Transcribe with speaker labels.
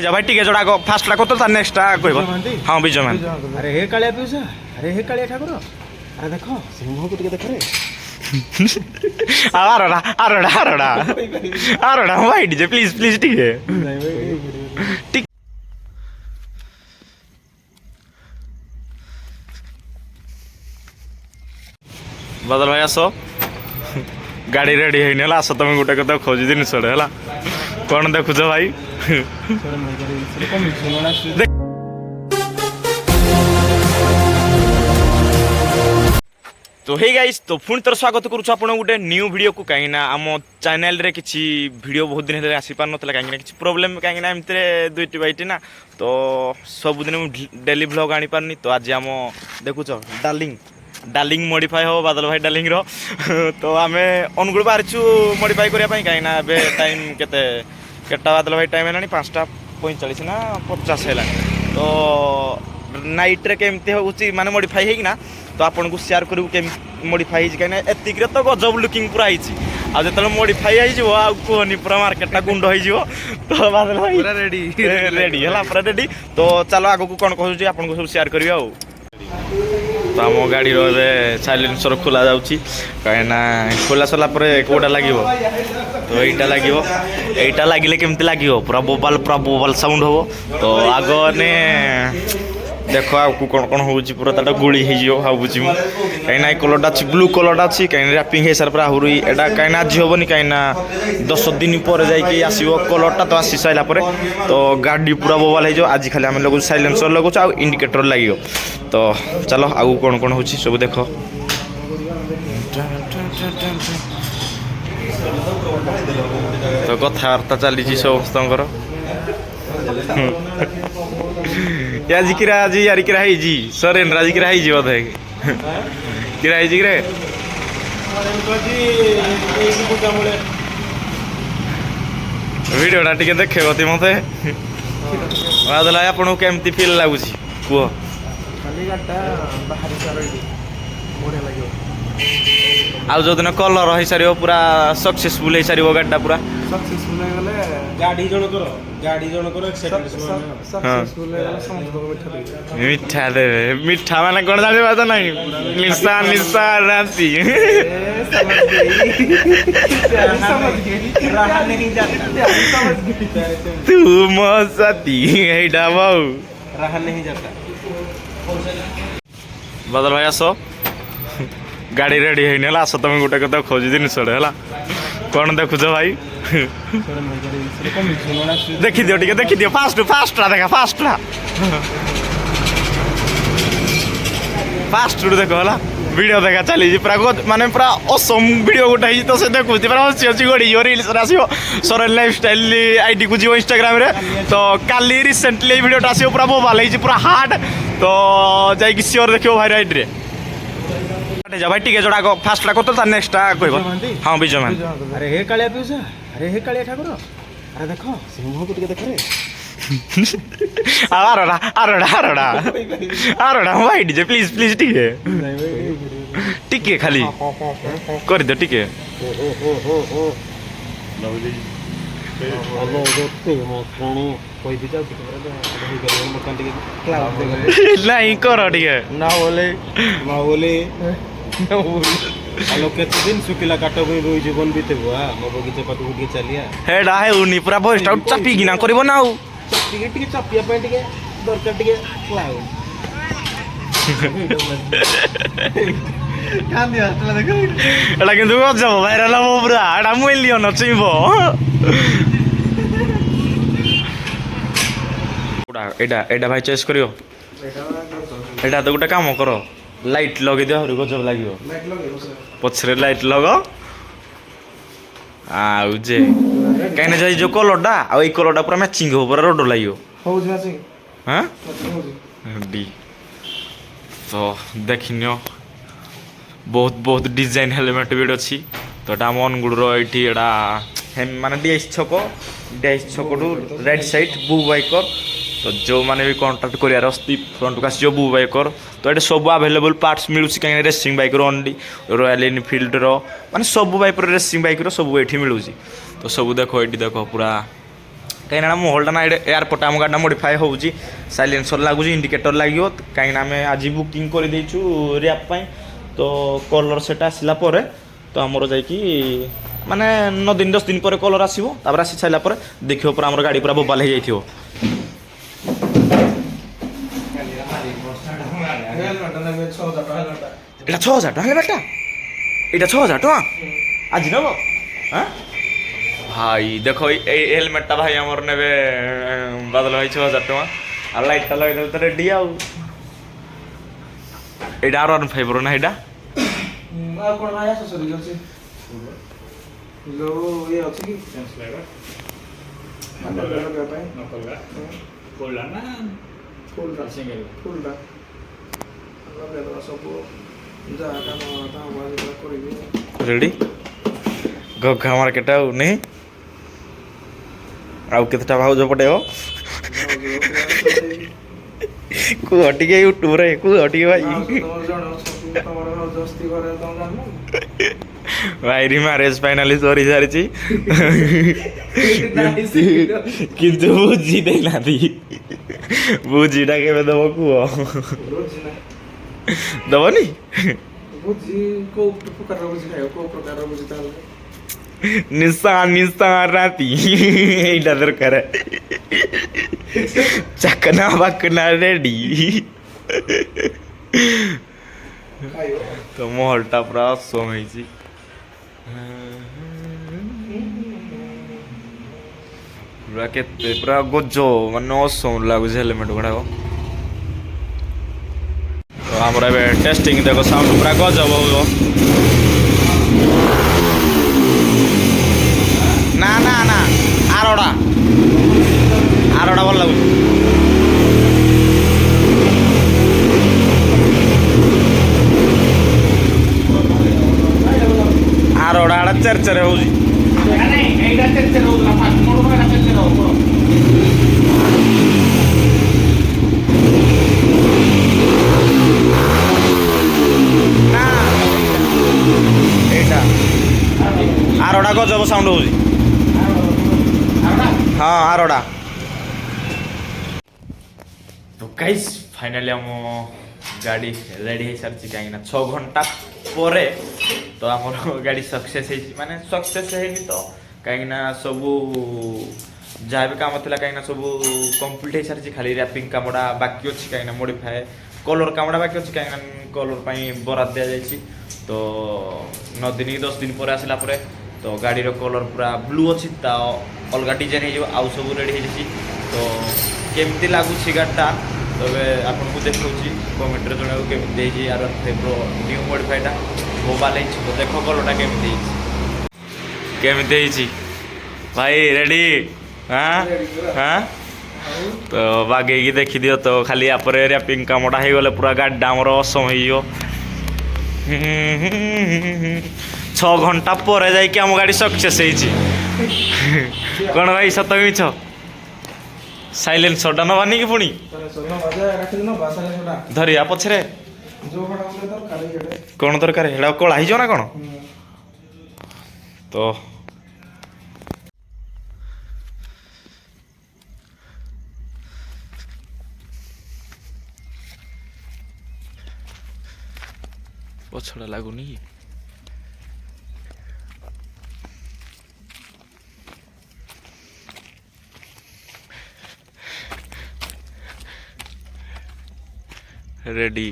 Speaker 1: जा भाई टिके जोड़ा फास्ट ला तो नेक्स्ट टा कहबो हां विजय मान
Speaker 2: अरे हे कालिया पिउसा अरे हे कालिया ठाकुर अरे देखो सिंह को टिके देख रे
Speaker 1: आरोड़ा भाई डीजे प्लीज प्लीज टिके टिक बदल भाई आसो गाड़ी रेडी है आस तुम गोटे कत खोज जिनस है कौन देखुच भाई तो हे गाइस तो पुणी तर स्वागत करुछ आपण गोटे न्यू वीडियो को कहीं आम चैनल रे किछि वीडियो बहुत दिन हेले आसी पार नथला कहीं किछि प्रॉब्लम कहीं एमते दुईटी बाईटी ना तो सब दिन डेली व्लॉग आनी पारनी तो आज आम देखुछ डार्लिंग मॉडिफाई हो बादल भाई डार्लिंग रो तो आमे अनुगुल बाहरछु मॉडिफाई करिया पई कहीं ना बे टाइम केटा बादल भाई टाइम हेलानी 5:45 ना 50 हेलानी तो नाइट रे केमते होउची माने मॉडिफाई हेगी ना तो आपन को शेयर करू के मॉडिफाई हिज कहीं एतिक रे तो गजब लुकिंग पूरा हिची आ जतले मॉडिफाई आइ जिवो आ कोनी पूरा मार्केट टा गुंड होई जिवो तो बादल भाई
Speaker 2: पूरा रेडी
Speaker 1: हला पूरा रेडी तो चलो आगो को कोन कहू छी आपन को सब शेयर करियो आ तो आम गाड़ी रे साइलेंसर खोला जाउची कहीं खोला सरला कोटा लगे तो यहीटा लगे केमती लगे पूरा बोबाल साउंड हम तो आग ने देख आपको कौन कौन हो पूरा ताटा गुड़ी हो भावुची कहीं कलरटा अच्छी ब्लू कलरटा अच्छी कहीं रैपिंग हो सारा आहरी एटा कहीं आज हेनी कहीं 10 दिन पर जाकि आसो कलरटा तो आसी सारा तो गाड़ी पूरा बोबाल हो आज खाली आम लगू साइलेंसर लगुच आ इंडिकेटर लगे तो चलो आगू कौन कौन हो सब देख तो कथबार्ता चली समस्त आज किरा आज यार किरा है जी सरेन राजी किरा है जी बोधे किरा है जी रे वीडियोटा टिके देखे गति मते बादल आपन केमती फील लागुची कुह
Speaker 2: खाली गाटा बाहर सारा बढ़िया लागियो
Speaker 1: आउ जो दिन कलर हो सारी पूरा सक्सेसफुल हो सारी गाड़ी पूरा
Speaker 2: सक्सेसफुल हो गले गाड़ी जनकर सक्सेसफुल हो समझ
Speaker 1: मिठा देवे मिठा माने कोन जाने बात नहीं निशा राती
Speaker 2: समझ गई रहा नहीं जाता
Speaker 1: तू मसाती एडा बाऊ
Speaker 2: रहा नहीं जाता
Speaker 1: बदल भाई आसो गाड़ी रेडी है आस तुम गोटे कत खोज जिनस है कौन देखुच भाई देखी दियो टिके देखी दियो फास्ट देखा फास्ट देखो है वीडियो देखा चली पूरा माने पूरा असम वीडियो गोटे तो से देखुँ पूरा हसी हसी गड़ी रिल्स आसो सरेन लाइफ स्टाइल आईडी को जीव इंस्टाग्राम रे तो काली रिसेंटली वीडियोटा आसो पूरा मोबाइल पूरा हार्ड तो जाइए सियोर देखो भाई राइड रे जा भाई टिके जोड़ा फास्ट ला तो नेक्स्ट टा कहबो हां विजय मान
Speaker 2: अरे हे कालिया पिउसा अरे हे कालिया ठाकुर अरे देखो सिंह को टिके देख रे
Speaker 1: आरोड़ा भाई डीजे प्लीज प्लीज टिके खाली कर दो टिके नहीं करो टिके
Speaker 2: ना बोले आलो केते दिन सुकिला काटो रोई जीवन बीतेबो आ मो बगीचा पाटू उठी चलिया
Speaker 1: हेडा है उनी पूरा भॉइस आउट चापी गिना करबो ना
Speaker 2: टिके चापिया पे टिके दरकार टिके क्लाउड कांदी हटला देखो
Speaker 1: एटा किंतु गजब भाइराल हो पूरा एटा मिलियन छिबो एटा भाई चॉइस करियो एटा तो गोटे काम करो लाइट लगे दियो हरि गजब लागियो पछरे लाइट लग आउ जे कहीं जाई जो कलरटा आ ई कलरटा पूरा मैचिंग हो पूरा रोड लागियो
Speaker 2: हो मैचिंग
Speaker 1: हां डी तो देखिनियो बहुत डिजाइन हेलमेट भी अच्छी तो एटा मन गुडरो एठी एटा माने डीएस छको टू राइट साइड बू बाइकर तो जो मैंने भी कांटेक्ट करार फ्रंट को आसो बू बाइकर तो ये सब आवेलेबल पार्ट्स मिलूँ कहीं racing bike only royal Enfield माने सब बाइक रेसिंग बाइक सब ये मिलूँ तो सब देख ये देख पूरा कहीं महलटा ना एयरपोर्ट आम गाड़ी मॉडिफाई होउची साइलेंसर लागुची इंडिकेटर लागियो कहीं आम आज बुकिंग कर देचु रैप तो कलर सेट आसला परे तो आमर जाइकी माने 9 दिन 10 दिन पर कलर आसीबो तापर आसी साइला पर देखियो पर हमर गाड़ी पूरा बोबाल हो जाइथियो এটা 6000 টাকা হেলমেটটা এটা 6000 টাকা আজ নেব হ্যাঁ ভাই দেখো এই হেলমেটটা ভাই আমার নেবে বদল হয় 6000 টাকা আর লাইটটা লাগাই দেব তো রেডি আও এটা আর অন ফাইবর না এটা
Speaker 2: আর কোন ভাই আছে সরি যাচ্ছে লো ये ଅଛି କି সেন্স লাইভার মানে লগাই পাই নকলগা ফুললা না ফুলটা সিঙ্গেল ফুলটা লগাই দেব সব যা কাম তা বাজি করিবি
Speaker 1: রেডি গগা মার্কেট আউ নেই ଆଉ କେତେଟା ଭାଉଜ ପଟେଇବ କୁହ ଟିକେ ୟୁଟ୍ୟୁବରେ କୁହ ଟିକେ ଭାଇ ଭାଇରି ମ୍ୟାରେଜ ଫାଇନାଲି ସରି ସାରିଛି କିନ୍ତୁ ବୁଝି ଦେଇନାହାନ୍ତି ବୁଝିଟା କେବେ ଦବ କୁହ ଦବନି
Speaker 2: ବୁଝି କୋଉ ପ୍ରକାର ବୁଝି ଖାଇବ କୋଉ ପ୍ରକାର ବୁଝି ତାହେଲେ
Speaker 1: ନିଶା ରାତି ଏଇଟା ଦରକାର ଚାକନା ବାକନା ରେଡି ତ ମହଲଟା ପୁରା ଅସମ ହେଇଛି ପୁରା କେତେ ପୁରା ଗଜ ମାନେ ଅସମ ଲାଗୁଛି ହେଲମେଟ ଗୁଡାକ ତ ଆମର ଏବେ ଟେଷ୍ଟିଂ ଦେଖ ସାଉଣ୍ଡ ପୁରା ଗଜବ ହବ ନା ନା ନା ଆରଟା ଭଲ ଲାଗୁଛି ଆରଟା ଆଡା ଚେରଚେର ହଉଛି ଏଇଟା ଆରଟା ଗଜବ ସାଉଣ୍ଡ ହଉଛି हाँ आरोड़ा तो गाइस फाइनली आम गाड़ी रेडी हो सारी कहीं 6 घंटा पर तो आम गाड़ी सक्सेस माने सक्सेस है तो कहीं सब जहाँ भी काम था कहीं सब कंप्लीट हो सारी खाली रैपिंग कामटा बाकी अच्छी कहीं मॉडिफाई कलर कामटा बाकी अच्छी कहीं कलर बराद दि जाए तो 9 दिन 10 दिन पर आसला तो गाड़ी कलर पूरा ब्लू अच्छी अलग डिजाइन हो सब रेडी हो तो केमती लगुच गाड़ीटा तबे आपको देखा कमेंट जन केमी आर न्यू मॉडिफाइटा मोबाइल तो देख कलरटा केमी भाई रेडी हाँ हाँ तो बागे देखी दियो तो खाली यापर रैपिंग कामटा हो गले पूरा गाड़ीटा आमर असम हो 6 घंटा पर जाइए आम गाड़ी सक्सेस कौन भाई सत मिछ साइलेंसरटा नबानी कि पुणी धरिया पछरे कौन दरकार है कला ही ना कौन तो पछड़ा लगुनि रेडी